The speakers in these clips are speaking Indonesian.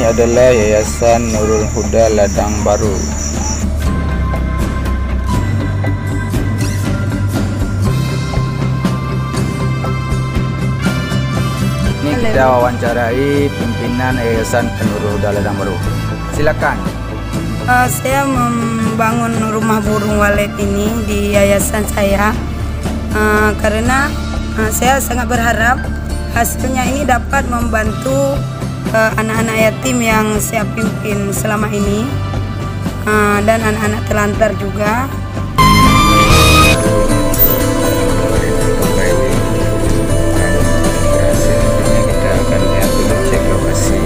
ini adalah Yayasan Nurul Huda Ladang Baru. Ini kita wawancarai pimpinan Yayasan Nurul Huda Ladang Baru. Silakan. Saya membangun rumah burung walet ini di yayasan saya karena saya sangat berharap hasilnya ini dapat membantu anak-anak yatim yang saya pimpin selama ini dan anak-anak telantar juga. Kita akan lihat dulu, cek lokasi.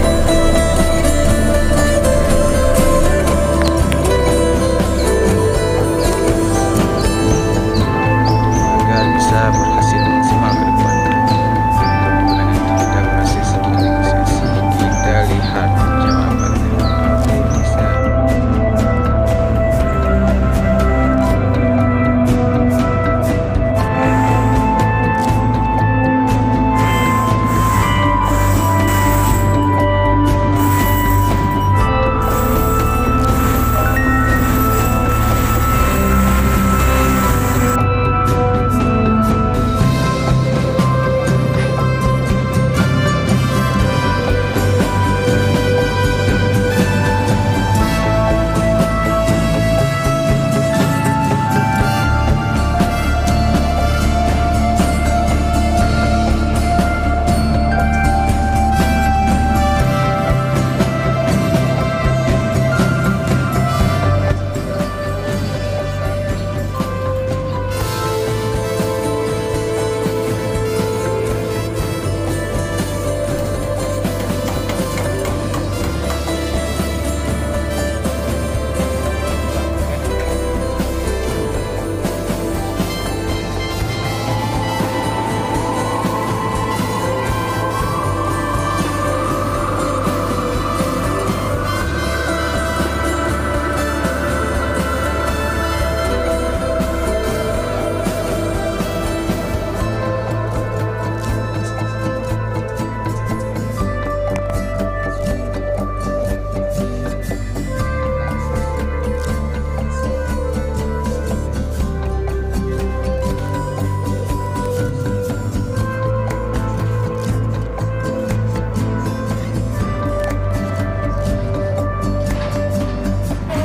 Agar bisa berhasil maksimal ke depan. Kita berhasil sebuah negosiasi. Kita lihat jawabannya. Bisa.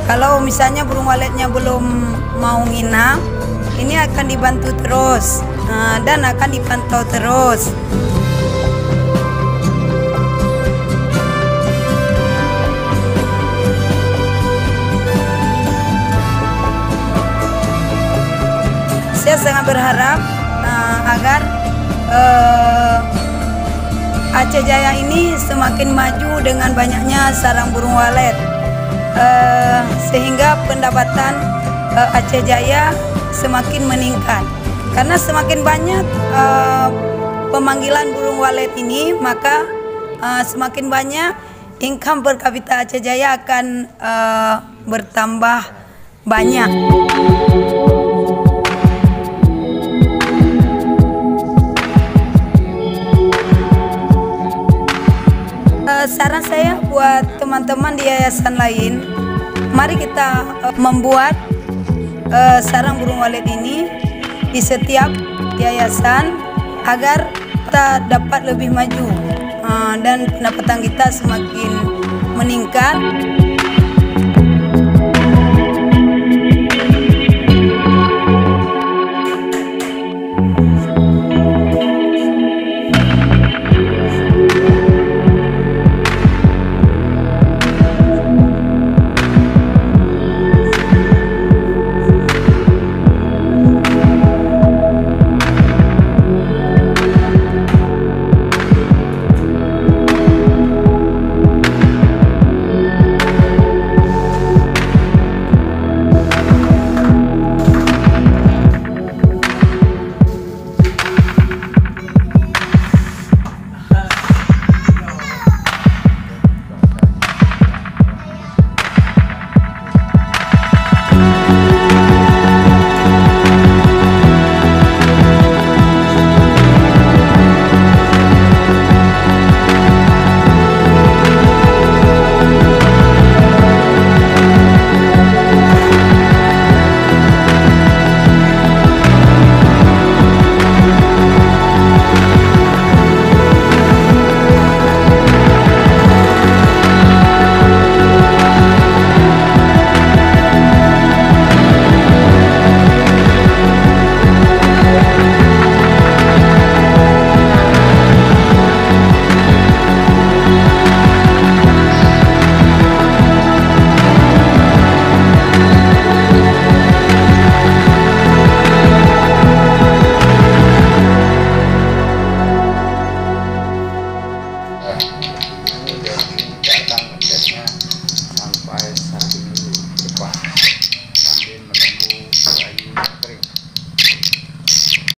Kalau misalnya burung waletnya belum mau nginap, ini akan dibantu terus dan akan dipantau terus. Saya sangat berharap agar Aceh Jaya ini semakin maju dengan banyaknya sarang burung walet. Sehingga pendapatan Aceh Jaya semakin meningkat karena semakin banyak pemanggilan burung walet ini, maka semakin banyak income per kapita Aceh Jaya akan bertambah banyak. Saran saya buat teman-teman di yayasan lain, mari kita membuat sarang burung walet ini di setiap yayasan agar kita dapat lebih maju dan pendapatan kita semakin meningkat.